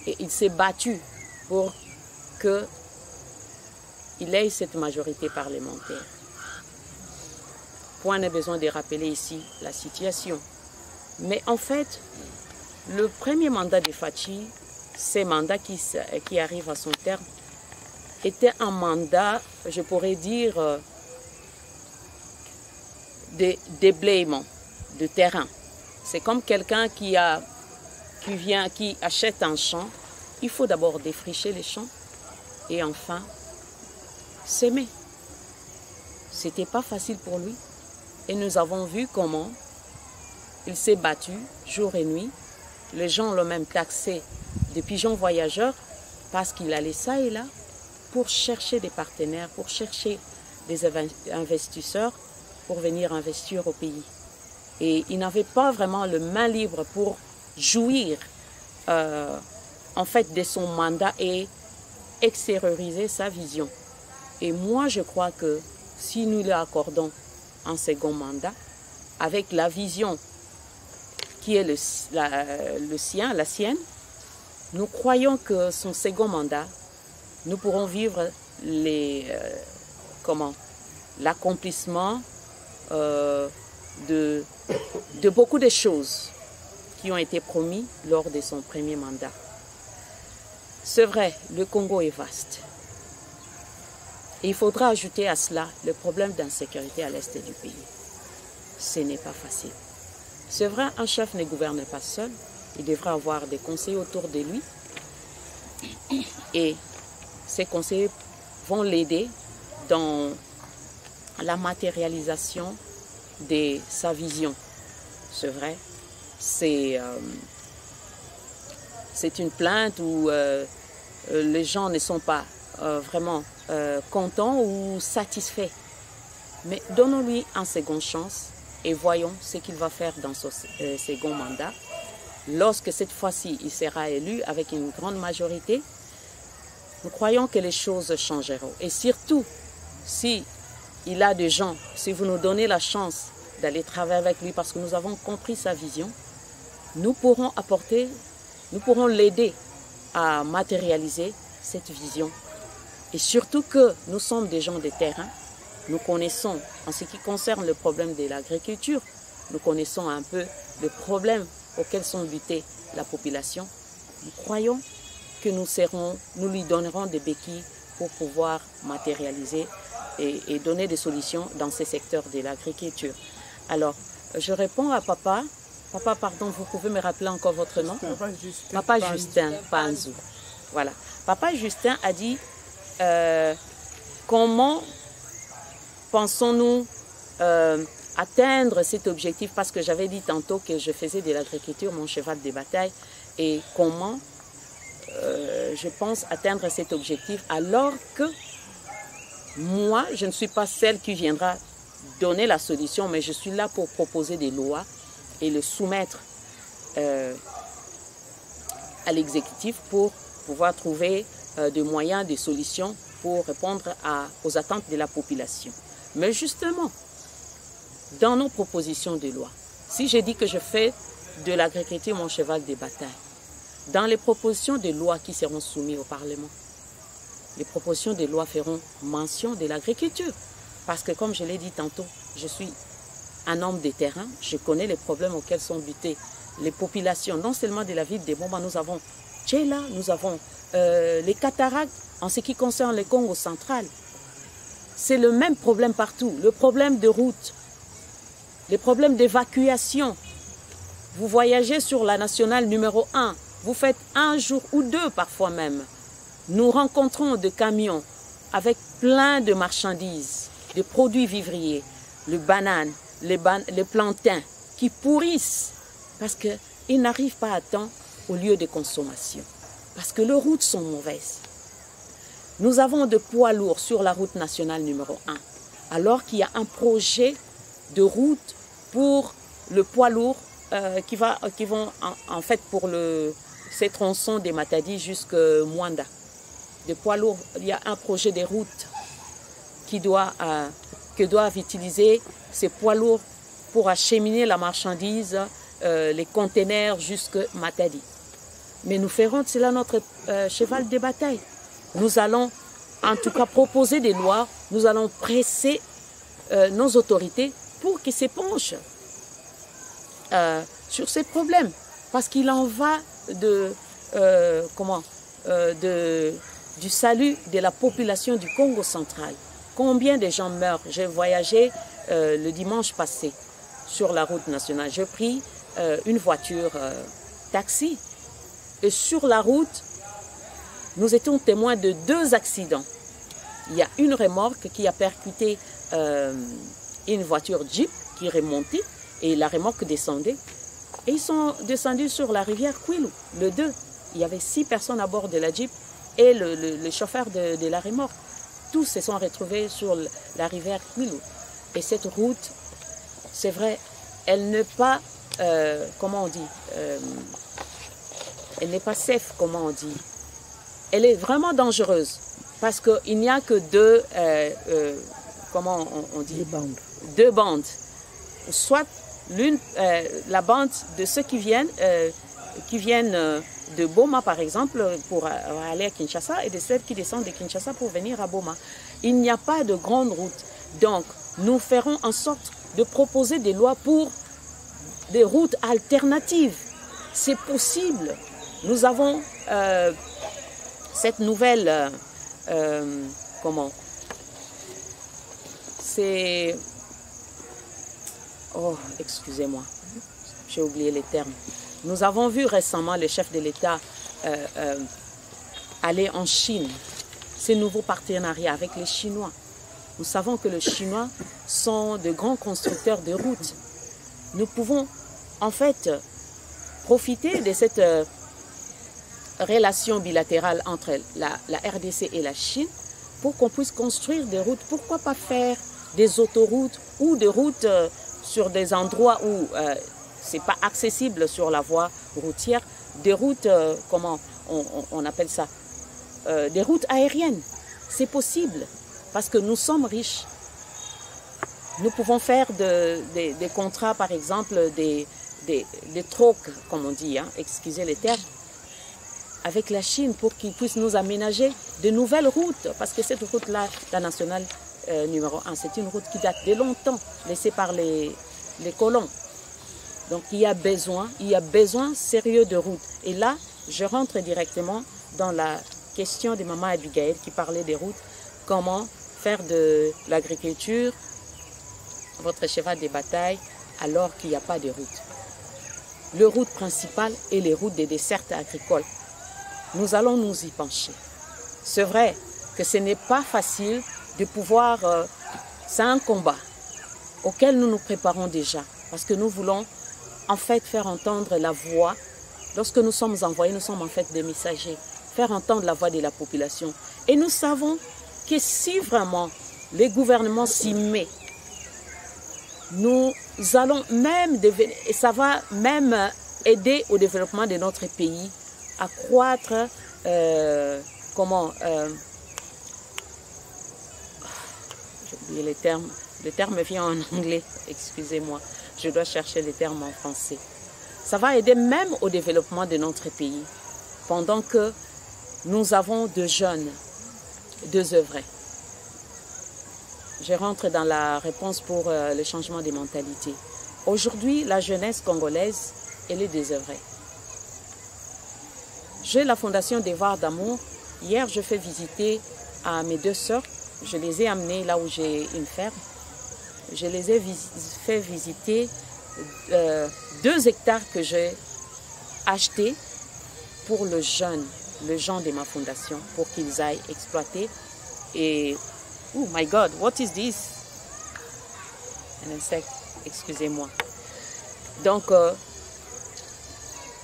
Et il s'est battu pour qu'il ait cette majorité parlementaire. Point n'est besoin de rappeler ici la situation. Mais en fait, le premier mandat de Fachi, ce mandat qui arrive à son terme, était un mandat, je pourrais dire, de déblaiement de terrain. C'est comme quelqu'un qui achète un champ. Il faut d'abord défricher les champs et enfin s'aimer. C'était pas facile pour lui. Et nous avons vu comment il s'est battu jour et nuit. Les gens l'ont même taxé de pigeon voyageur parce qu'il allait ça et là pour chercher des partenaires, pour chercher des investisseurs pour venir investir au pays. Et il n'avait pas vraiment le main libre pour jouir en fait de son mandat et extérioriser sa vision. Et moi je crois que si nous lui accordons un second mandat avec la vision qui est la sienne, nous croyons que son second mandat, nous pourrons vivre l'accomplissement de beaucoup de choses qui ont été promis lors de son premier mandat. C'est vrai, le Congo est vaste. Et il faudra ajouter à cela le problème d'insécurité à l'est du pays. Ce n'est pas facile. C'est vrai, un chef ne gouverne pas seul. Il devrait avoir des conseillers autour de lui. Et ces conseillers vont l'aider dans la matérialisation de sa vision. C'est vrai, c'est une plainte où les gens ne sont pas vraiment contents ou satisfaits. Mais donnons-lui une seconde chance et voyons ce qu'il va faire dans son second mandat. Lorsque cette fois-ci il sera élu avec une grande majorité, nous croyons que les choses changeront. Et surtout, si il a des gens, si vous nous donnez la chance d'aller travailler avec lui parce que nous avons compris sa vision, nous pourrons l'aider à matérialiser cette vision. Et surtout que nous sommes des gens de terrain, nous connaissons, en ce qui concerne le problème de l'agriculture, nous connaissons un peu le problème auquel sont butées la population. Nous croyons que nous lui donnerons des béquilles pour pouvoir matérialiser et donner des solutions dans ces secteurs de l'agriculture. Alors, je réponds à papa. Papa, pardon, vous pouvez me rappeler encore votre nom? Papa Justin Panzou. Voilà. Papa Justin a dit comment pensons-nous atteindre cet objectif, parce que j'avais dit tantôt que je faisais de l'agriculture mon cheval de bataille, et comment je pense atteindre cet objectif alors que moi, je ne suis pas celle qui viendra donner la solution, mais je suis là pour proposer des lois et le soumettre à l'exécutif pour pouvoir trouver des moyens, des solutions pour répondre aux attentes de la population. Mais justement, dans nos propositions de loi, si je dis que je fais de l'agriculture mon cheval de bataille, dans les propositions de loi qui seront soumises au Parlement, les propositions de loi feront mention de l'agriculture. Parce que comme je l'ai dit tantôt, je suis un homme de terrain, je connais les problèmes auxquels sont butées les populations, non seulement de la ville de Boma, nous avons Tchéla, nous avons les cataractes en ce qui concerne le Congo central. C'est le même problème partout, le problème de route, les problèmes d'évacuation. Vous voyagez sur la nationale numéro 1, vous faites un jour ou deux parfois même. Nous rencontrons des camions avec plein de marchandises, de produits vivriers, les bananes, les plantains qui pourrissent parce qu'ils n'arrivent pas à temps au lieu de consommation, parce que les routes sont mauvaises. Nous avons des poids lourds sur la route nationale numéro 1, alors qu'il y a un projet de route pour le poids lourd qui vont en fait pour ces tronçons des Matadi jusqu'à Mwanda. Des poids lourds, il y a un projet de route que doivent utiliser ces poids lourds pour acheminer la marchandise, les conteneurs jusqu'à Matadi. Mais nous ferons de cela notre cheval de bataille. Nous allons en tout cas proposer des lois, nous allons presser nos autorités pour qu'ils s'épanchent sur ces problèmes. Parce qu'il en va du salut de la population du Congo central. Combien de gens meurent? J'ai voyagé le dimanche passé sur la route nationale. J'ai pris une voiture taxi. Et sur la route, nous étions témoins de 2 accidents. Il y a une remorque qui a percuté une voiture Jeep qui remontait et la remorque descendait. Et ils sont descendus sur la rivière Kwilu, le 2. Il y avait 6 personnes à bord de la Jeep et le chauffeur de la remorque. Tous se sont retrouvés sur la rivière Kwilu. Et cette route, c'est vrai, elle n'est pas, comment on dit, elle n'est pas safe, comment on dit. Elle est vraiment dangereuse parce qu'il n'y a que 2, comment on dit, 2 bandes. Soit la bande de ceux qui viennent de Boma, par exemple, pour aller à Kinshasa, et de celles qui descendent de Kinshasa pour venir à Boma. Il n'y a pas de grande route. Donc, nous ferons en sorte de proposer des lois pour des routes alternatives. C'est possible. Nous avons cette nouvelle, c'est, oh, excusez-moi, j'ai oublié les termes. Nous avons vu récemment le chef de l'État aller en Chine, ces nouveaux partenariats avec les Chinois. Nous savons que les Chinois sont de grands constructeurs de routes. Nous pouvons en fait profiter de cette relation bilatérale entre la RDC et la Chine pour qu'on puisse construire des routes. Pourquoi pas faire des autoroutes ou des routes sur des endroits où ce n'est pas accessible sur la voie routière, des routes, comment on appelle ça, des routes aériennes. C'est possible parce que nous sommes riches. Nous pouvons faire des contrats, par exemple, des trocs, comme on dit, hein, excusez les termes, avec la Chine pour qu'ils puissent nous aménager de nouvelles routes. Parce que cette route-là, la nationale numéro 1, c'est une route qui date de longtemps, laissée par les colons. Donc il y a besoin sérieux de routes. Et là, je rentre directement dans la question de Maman Abigail qui parlait des routes. Comment faire de l'agriculture votre cheval de bataille alors qu'il n'y a pas de route. Les routes principales et les routes des dessertes agricoles. Nous allons nous y pencher. C'est vrai que ce n'est pas facile de pouvoir... c'est un combat auquel nous nous préparons déjà. Parce que nous voulons en fait faire entendre la voix. Lorsque nous sommes envoyés, nous sommes en fait des messagers. Faire entendre la voix de la population. Et nous savons que si vraiment les gouvernements s'y mettent, nous allons même, et ça va même aider au développement de notre pays, à croître, j'ai oublié les termes, le terme vient en anglais, excusez-moi, je dois chercher les termes en français. Ça va aider même au développement de notre pays, pendant que nous avons de jeunes, désœuvrés. Je rentre dans la réponse pour le changement des mentalités. Aujourd'hui, la jeunesse congolaise, elle est désœuvrée. J'ai la Fondation Devoir d'Amour. Hier, je fais visiter à mes deux sœurs. Je les ai amenées là où j'ai une ferme. Je les ai fait visiter 2 hectares que j'ai achetés pour les gens de ma fondation, pour qu'ils aillent exploiter. Et oh my God, what is this? Un insecte, excusez-moi. Donc,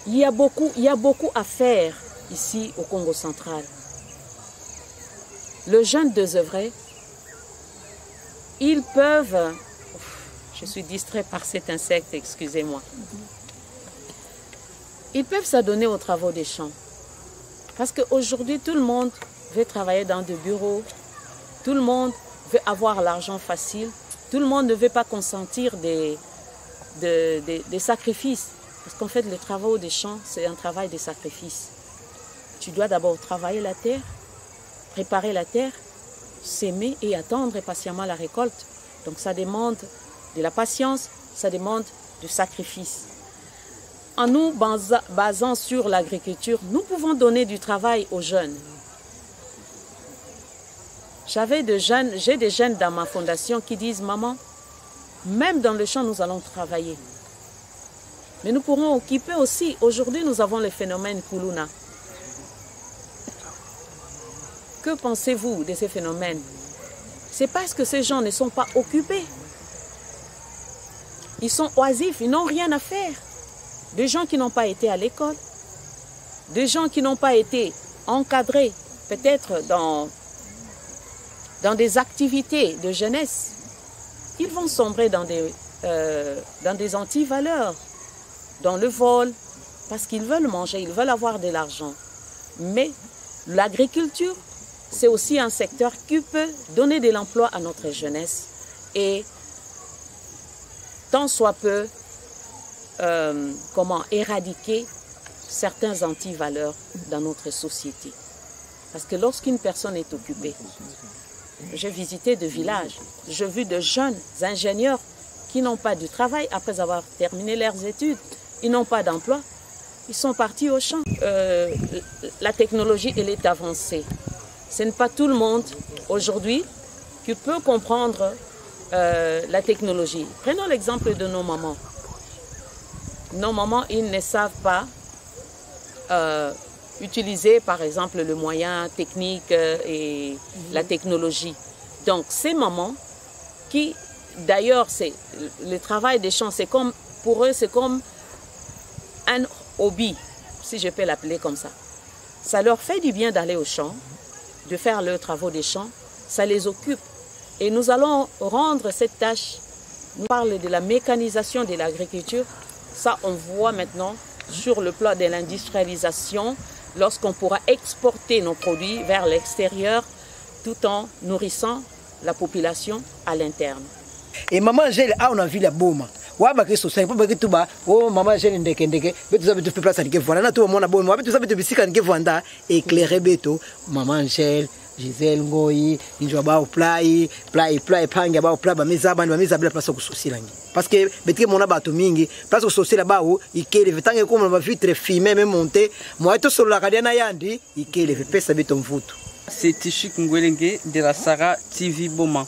il y a beaucoup à faire ici au Congo central. Les jeunes désœuvrés, ils peuvent... Je suis distrait par cet insecte, excusez-moi. Ils peuvent s'adonner aux travaux des champs. Parce qu'aujourd'hui, tout le monde veut travailler dans des bureaux. Tout le monde veut avoir l'argent facile. Tout le monde ne veut pas consentir des sacrifices. Parce qu'en fait, le travail des champs, c'est un travail de sacrifice. Tu dois d'abord travailler la terre, préparer la terre, s'aimer et attendre patiemment la récolte. Donc ça demande de la patience, ça demande du sacrifice. En nous basant sur l'agriculture, nous pouvons donner du travail aux jeunes. J'ai des jeunes dans ma fondation qui disent « Maman, même dans le champ, nous allons travailler. » Mais nous pourrons occuper aussi. Aujourd'hui, nous avons le phénomène Kuluna. Que pensez-vous de ces phénomènes? C'est parce que ces gens ne sont pas occupés. Ils sont oisifs, ils n'ont rien à faire. Des gens qui n'ont pas été à l'école, des gens qui n'ont pas été encadrés, peut-être dans des activités de jeunesse. Ils vont sombrer dans des antivaleurs, dans le vol, parce qu'ils veulent manger, ils veulent avoir de l'argent. Mais l'agriculture, c'est aussi un secteur qui peut donner de l'emploi à notre jeunesse et tant soit peu éradiquer certains antivaleurs dans notre société. Parce que lorsqu'une personne est occupée, j'ai visité des villages, j'ai vu de jeunes ingénieurs qui n'ont pas de travail après avoir terminé leurs études, ils n'ont pas d'emploi. ils sont partis au champ. La technologie, elle est avancée. Ce n'est pas tout le monde aujourd'hui qui peut comprendre la technologie. Prenons l'exemple de nos mamans. Nos mamans, ils ne savent pas utiliser, par exemple, le moyen technique et la technologie. Donc, ces mamans qui, d'ailleurs, le travail des champs, c'est comme, pour eux, c'est comme un hobby, si je peux l'appeler comme ça. Ça leur fait du bien d'aller au champ, de faire leurs travaux des champs, ça les occupe. Et nous allons rendre cette tâche, nous parlons de la mécanisation de l'agriculture, ça on voit maintenant sur le plan de l'industrialisation, lorsqu'on pourra exporter nos produits vers l'extérieur tout en nourrissant la population à l'interne. Et maman Angèle a on a vu la boma. Wa ba ke so sai pa ba ke tuba o maman Angèle ndeke betu za betu place ndike voilà na to mona boma betu za betu bisika ndike vanda éclairer beto maman Angèle Gisèle Ngoyi injwa ba play panga ba play ba mezaba bla place ko sosila ngi parce que betike mona bato mingi place ko sosila ba o ikele vetange ko mona ba vitre filmer même monter moi to solo la kadiana yandi ikele pesa beto mvuto. C'est Tichik Ngwelenge de la Sarah TV Boma.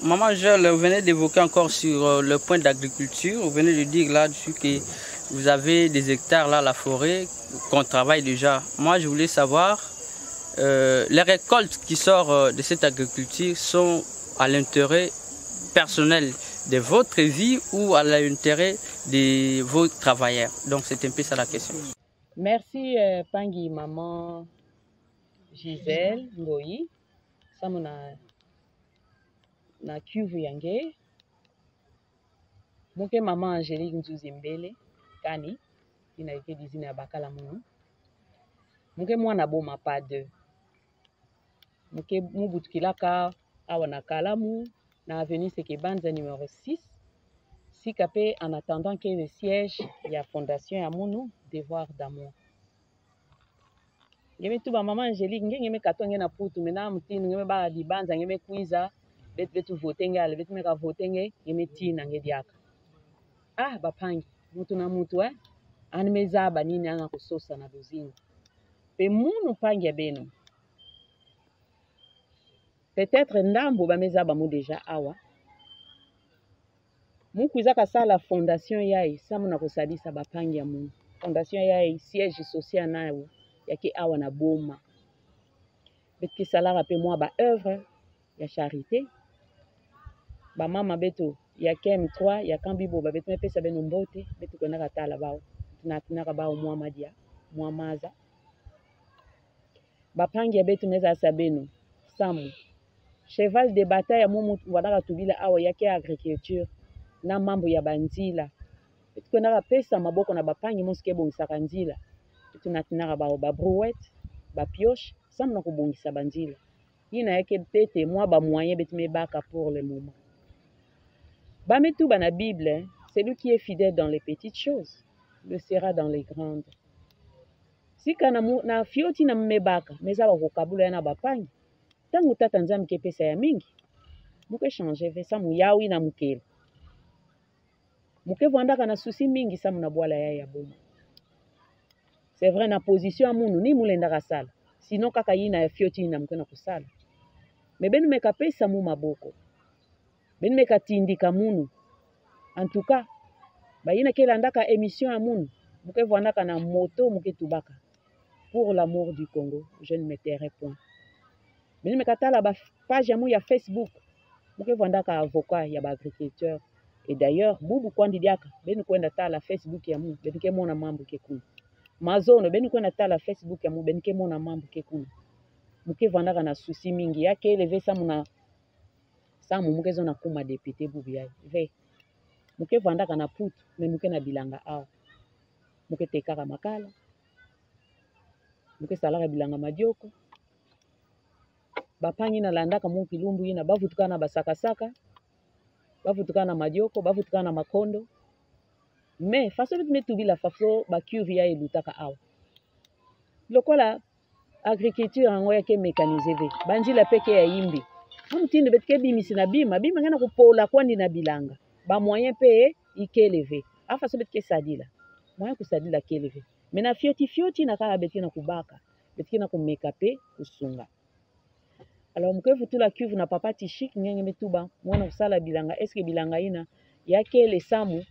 Maman Angèle, vous venez d'évoquer encore sur le point d'agriculture. Vous venez de dire là-dessus que vous avez des hectares là, la forêt, qu'on travaille déjà. Moi, je voulais savoir, les récoltes qui sortent de cette agriculture sont à l'intérêt personnel de votre vie ou à l'intérêt de vos travailleurs. Donc, c'est un peu ça la question. Merci, Pangui, maman Gisèle Ngoyi. Ça m'a na Kivu yange muke mama Angélique Nzuzimbele kani inaike dizina ya bakala muno muke mwana boma pa 2 muke mubutukilaka awa na Kalamu na avenue Sekebanza numéro 6 sikape en attendant que le siège ya fondation ya Munu Devoir d'amour ngeme tuba mama Angélique ngeme katonge na putu mena mutinu ngeme ba dibanza ngeme kuiza betu votenge ale betu meka votenge yemetina ngediaka bapangi mutu na mutu animezaba nini anga kusosa na dozini pe munu pangi beno peut-être ndambo bamezaba mu déjà awa mukuiza kasala fondation yai samu na kosalisa bapangi ya munu fondation yai siège social nayo yake awa na boma betki salara pe moi ba œuvre ya charité ba mama beto ya kem 3 ya kambibo ba beto pesa beno mbote beto kona katala bao tunatinaka bao mwa madia mwa maza ba pangi ya beto neza sabeno samu cheval de bataille ya mumu wadaka tubila awa yake agriculture na mambo ya banzila beto kona pesa maboko na bapangi moske bongisaka nzila tunatinaka bao ba brouette ba pioche samu na kubongisa banzila ina yake tete mwa ba moyen beto mebaka pour le moment. Bametou dans la Bible, celui qui est fidèle dans les petites choses le sera dans les grandes. Si kana na fioti na mmebaka meza ba kokabula na bapangi tangu tata nzambe ke pesa ya mingi muke changer ve sa muyawi na mukele muke vanda na souci mingi sa muna bwala ya boma. C'est vrai na position amunu ni mulenda kasala sinon kaka yina ya fioti na mukena kusala me benu meka pesa mu maboko beni meka tindika munu en tout cas bayina kela ndaka émission ya munu muke vwandaka na moto muke tubaka pour l'amour du Congo je ne me tairai point beni meka tala ba page ya mu ya Facebook muke vwandaka avocat ya ba agriculteur et d'ailleurs bubu kwandi diaka beni kwenda tala Facebook ya mu beni ke mona mambo ke kuna mazono beni kwenda tala Facebook ya mu beni ke mona mambo ke kuna muke vwandaka na souci mingi yake eleve sa muna samu muke zona kuma député bubi ya ve muke vandaka na putu me muke na bilanga awa muke tekaka makala muke salaka bilanga madioko bapangi na landaka mu kilumbu ina bavutuka na basakasaka bavutuka na madioko bavutuka na makondo me faso bitu metubila faso bakiuvi ya elutaka awa lokola agriculture yango yake mécanisé ve banjila peke ya yimbi mutinde betike bimisi na bima ngana kupola kwandi na bilanga ba moyen pe ikeleve afa so betike sadila Mwa kusadila keleve. Mena fioti na kaka beti na kubaka. Beti na kumekape kusunga. Alors mkevu tula cuve na papa Tichik ngenge metuba mwana kusala bilanga. Eske bilanga ina yake le samu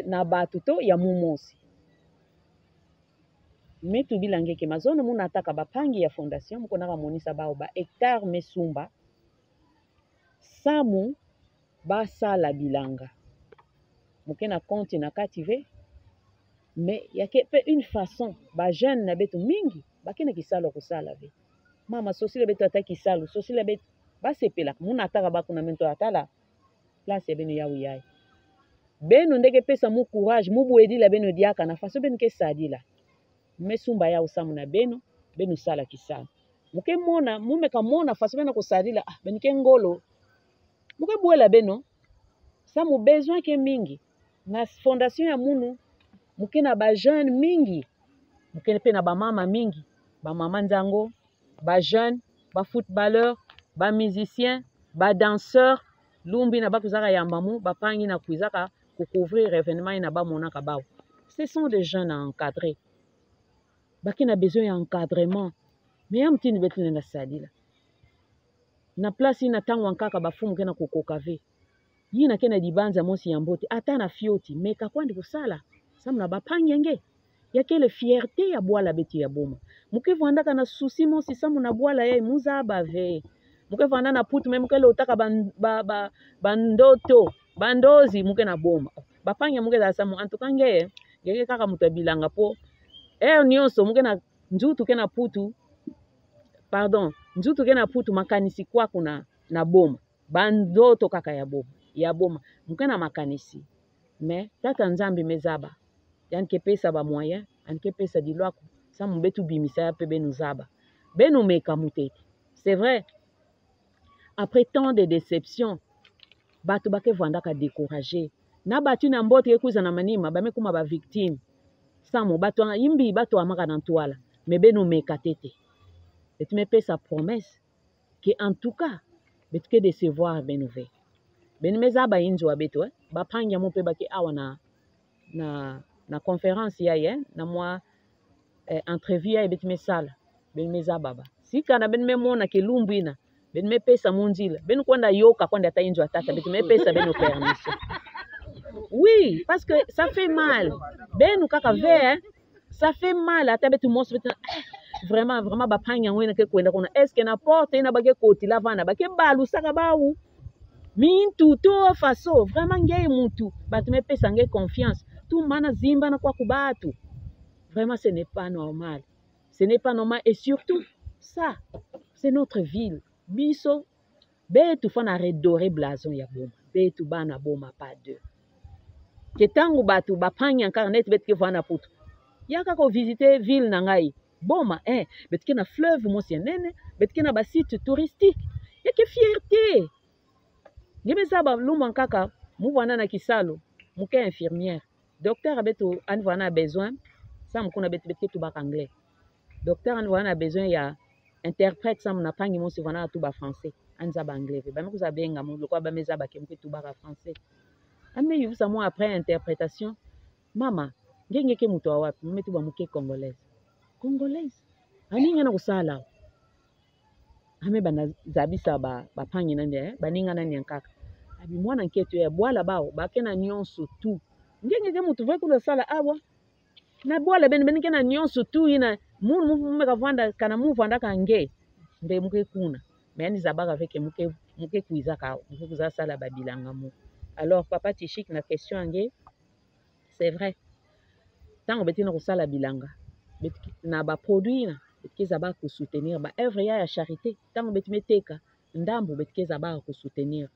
na batuto ya mumosi. Metu bilange ke mazone muna ataka bapangi ya fondation mko naka monisa bao ba hectare mesumba. Samu ba sala bilanga. Mke na compte na kative. Mais il y a une façon, ba jeune na betu mingi, ba kina kisalo kusala be. Mama sosi le betu ataki kisalo, sosi le betu ba sepela. Muna ataka ba kuna mento atala. Place beno ya uyai. Beno ndeke pesa mu courage, mu buedi la beno diaka na faso beno ke sadila. Mesumba ya usamu na beno sala kisalo. Muke mona, mume ka mona faso beno ko sadila, beno ke ngolo. Muke buela beno, sa mu besoin ke mingi. Na fondation ya munu muke na ba jeune mingi, muke pe na ba mama mingi, ba mama nzango, ba jeune, ba footballeur, ba musicien, ba danseur, lumbi na ba kuzaka yambamu, ba pangi na kuzaka pour couvrir événement na ba monaka bao. Ce sont des jeunes à encadrer. Ba qui na besoin d'encadrement. Mais yam tini betu na sadila. Na place ina tangu nkaka ba fumu kena kokokave. Yina kena dibanza mosi yambote, ata na fioti, meka kwandi kusala. Samna bapangi nge ya kele fierté ya bwala beti ya boma muke vandaka na souci mo si samu na bwala ye muza bave muke vanda na putu même kele utaka bandoto bandozi muke na boma bapangi muke za samu antukange ngeke kaka mutabilanga po nyonso muke na njutu ke na putu njutu ke na putu makanisi kwa kuna na boma bandoto kaka ya boma muke na makanisi mais tata nzambi mezaba yani ke pesa ba moyen ani ke pesa dilwako sa mbetu bimisa ya pe benu zaba benu meka mutete. C'est vrai, après tant de déceptions batu bake vandaka décourager na batu na mbote ekuza na manima ba mekuma ba victime samo batu yimbi batu amaka na ntwala mais benu meka tete betu me pesa promesse que en tout cas betu ke décevoir benouve benu mezaba injo abeto ba panya mo pe bake awa na conférence ya na moi entrevue ya betu mesala benu mezaba sika na benu memona ke lumbina benu me pesa munjila benu kwanda yoka kwanda ata injo atata betu me pesa benu permission. Oui, parce que ça fait mal benu kaka ve ça fait mal ata betu moso betu vraiment ba panya ngwena ke kwenda kuna est-ce que na porte ina bage koti lavana bake balu saka bawu mintu to faso vraiment ngey mutu batu me pesa ngey confiance tout mana zimba na kwa kubatu. Vraiment ce n'est pas normal. Ce n'est pas normal et surtout ça c'est notre ville. Biso betu fana redoré blason ya boma. Betu bana boma pas deux. Ketangu batu bapanya karnet betu ke fana putu. Yaka ko visiter ville na ngai. Boma betu ke na fleuve mosi nene, betu ke na ba site touristique. Yake fierté. Ngebe ba luma kaka muvana na kisalo, muke infirmière. Docteur abeto anvana besoin, ça mukuna betu tu ba anglais. Docteur anvana besoin ya interprète ça muna pangi mosi vana tu ba français, anza ba anglais. Ba mekuza benga mu lokwa ba meza ba kemke tu ba français. Ame yu ça moi après interprétation, mama, ngenge ke mutu wapi, metu ba muke congolaise. Congolaise. Ani ngana kusala. Ame bana zabisa ba pangi nande baninga nani nkaka abi mwana nketo ya bwala bao bakena nyonso tu ngenge ke mutu vekula sala awa na bwala ben kena nyonso tu ina mu meka vanda kana mu vanda kange nde muke kuna mais ani zabaka veke muke kuiza ka muke kuza sala babilanga mu. Alors papa Tichik na question ange c'est vrai tango betina kusala bilanga na ba produit na betkeza ba ko soutenir ba œuvre ya charité tango betmeteka ndambo betkeza ba ko soutenir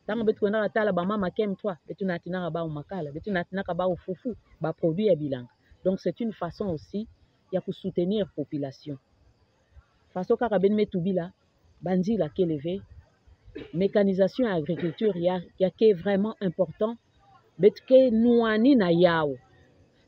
tango betko na tala ba mama kem toi betuna tinaka ba makala betuna tinaka ba fufu ba produit ya bilanga. Donc c'est une façon aussi ya ko soutenir population façon kaka ben metubila banzila kelevé mécanisation et agriculture ya ke vraiment important betke nuani na yao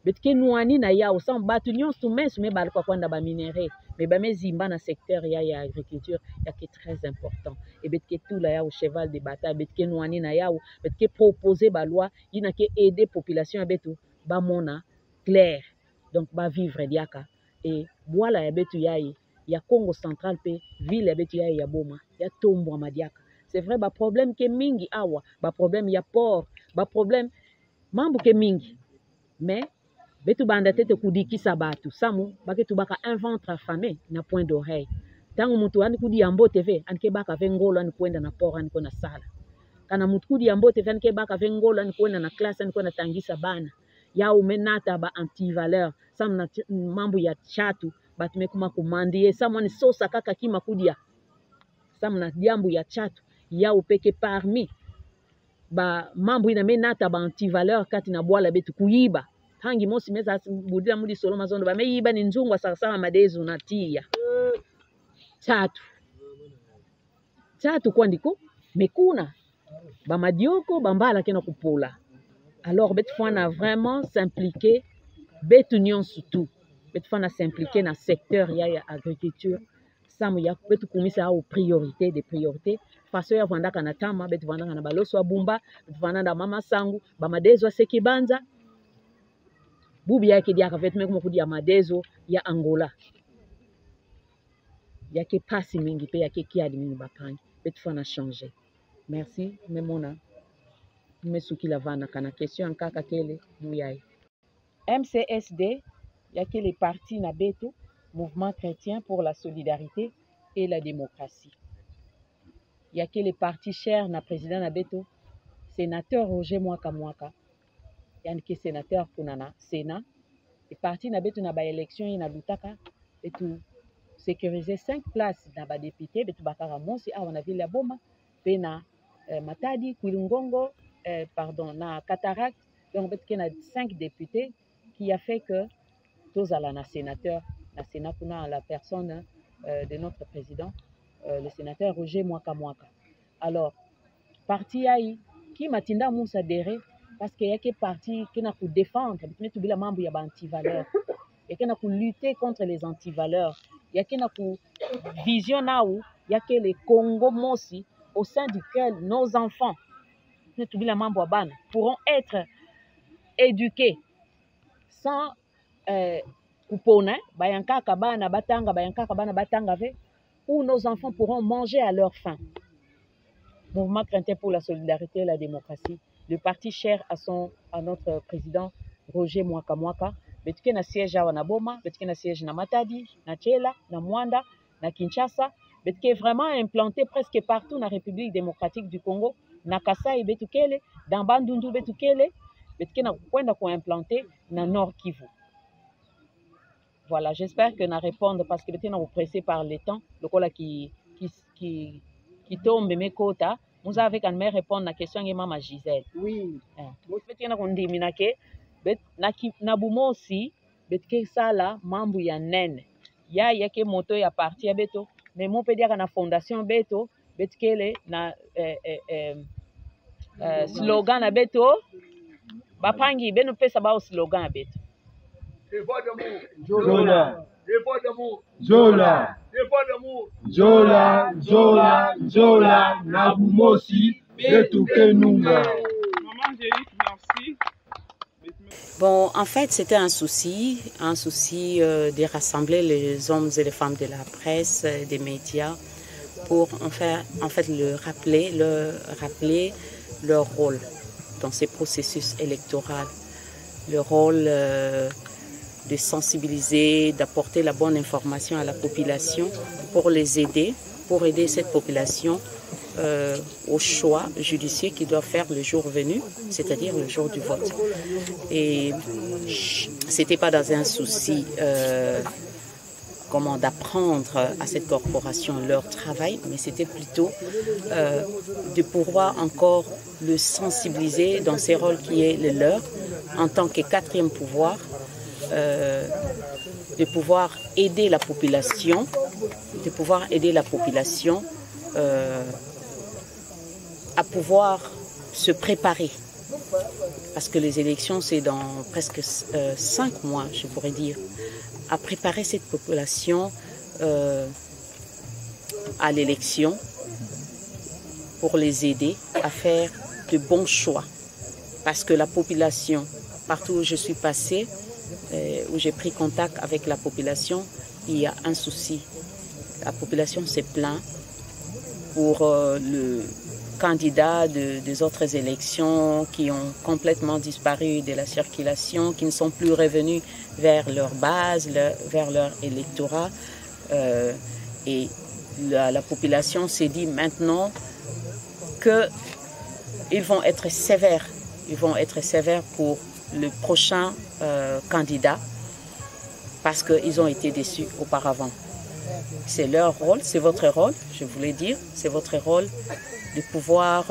betke nuani na yao sans batu nyonso mensu me balko kwanda ba minéraux mais ba mezimba na secteur ya agriculture ya qui est très important et betke tout la ya au cheval de bataille betke nuani na yao betke proposer ba loi ina ke aider population betu ba mona clair donc ba vivre diaka et voilà ya betu yayi ya Congo central pe ville ya betu yayi ya boma ya tombwa madiaka c'est vrai ba problème ke mingi awa ba problème ya port ba problème mambo ke mingi mais betu banda tete kudikisa batu samu baketu baka inventre affamé na point d'oreille tangu mutu ani kudi ya mbote ve anike baka ve ngolo ani kwenda na port ani kwenda sala kana mutu kudi ya mbote ve anike baka ve ngolo ani kwenda na classe ani kwenda tangisa bana ya umenata ba anti-valeur samu na mambo ya chatu batu mekuma kumandie samu ni sosa kaka kima kudia samu na diambu ya chatu ya upeke parmi ba mambo ina menata ba anti-valeur kati na bwala betu kuiba hangi mosi meza budila mudi solo mazondo ba meiba ni nzungwa sawa madezu na tia tatu kwa ndiko mekuna ba madioko bambala kena kupula alors betu fana vraiment s'impliquer betu nyon surtout betu fana s'impliquer na secteur ya agriculture samu ya betu kumisa au priorité des priorités faso ya vanda kana tama betu vanda kana baloso wa bumba betu vanda na mama sangu ba madezo wa sekibanza bubi yake dia kafet mekuma kudia madezo ya Angola yake pasi mingi pe yake kiadi mingi bapangi betu fana changer merci memona mesuki la vana kana question kaka kele muyai MCSD yake les partis na betu mouvement chrétien pour la solidarité et la démocratie yake les partis chers na président na betu sénateur Roger Mwaka yani ke sénateur kunana Sénat et parti na betu na ba élection ina lutaka betu sécuriser 5 places na ba député betu bakara monsi awa na ville ya Boma pe na Matadi Kwilungongo pardon na Cataract donc betu na 5 députés qui a fait que tozala na sénateur na Sénat kuna la personne de notre président le sénateur Roger Mwaka alors parti ai qui matinda musa dere parce qu'il y a qui parti qui n'a pour défendre mais tout bila mambo ya ba anti-valeur et qui n'a pour lutter contre les anti-valeurs il y a qui n'a pour vision naou il y a que les Congo mosi au sein duquel nos enfants mais tout bila mambo abana pourront être éduqués sans kupona bayanka kabana batanga ve où nos enfants pourront manger à leur faim. Mouvement chrétien pour la solidarité et la démocratie, le parti cher à notre président Roger Mwaka, betuke na siège à Wanaboma, betuke na siège na Matadi, na Tchela, na Mwanda, na Kinshasa, betuke vraiment implanté presque partout na République démocratique du Congo, na Kasai betukele, dans Bandundu betukele, betuke na kwenda ko implanté na Nord Kivu. Voilà, j'espère que na répondre parce que betuke na pressé par le temps, le kola qui tombe mes quotas. Nous avons quand même répondre à la question de Maman Gisèle. Oui. Betuke na kondimina ke na bumo aussi betke sala mambu ya nene ya yake moto ya parti ya beto mais mo pe dia na fondation beto betkele na slogan na beto bapangi beno pesa ba slogan ya beto Zola Zola Zola Zola Zola na bumosi betuke nunga. Maman Angélique, merci. Bon, en fait, c'était un souci de rassembler les hommes et les femmes de la presse, des médias, pour en fait rappeler leur rôle dans ces processus électoraux, le rôle de sensibiliser, d'apporter la bonne information à la population pour les aider, pour aider cette population au choix judiciaire qu'ils doivent faire le jour venu, c'est-à-dire le jour du vote. Et c'était pas dans un souci d'apprendre à cette corporation leur travail, mais c'était plutôt de pouvoir encore le sensibiliser dans ces rôles qui est le leur en tant que quatrième pouvoir, de pouvoir aider la population, à pouvoir se préparer. Parce que les élections, c'est dans presque 5 mois, je pourrais dire, à préparer cette population à l'élection pour les aider à faire de bons choix. Parce que la population partout où je suis passée, où j'ai pris contact avec la population, il y a un souci. La population s'est plainte pour le candidat des autres élections qui ont complètement disparu de la circulation, qui ne sont plus revenus vers leur base, vers leur électorat. Et la population s'est dit maintenant qu'ils vont être sévères. Ils vont être sévères pour le prochain candidat parce qu'ils ont été déçus auparavant. C'est leur rôle, c'est votre rôle, je voulais dire, c'est votre rôle de pouvoir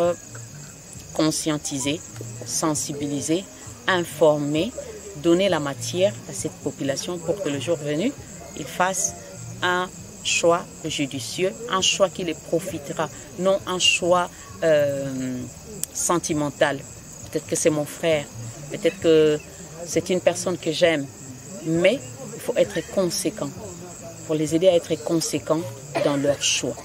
conscientiser, sensibiliser, informer, donner la matière à cette population pour que le jour venu, ils fassent un choix judicieux, un choix qui les profitera, non un choix sentimental. Peut-être que c'est mon frère, peut-être que c'est une personne que j'aime, mais il faut être conséquent, pour les aider à être conséquents dans leur choix.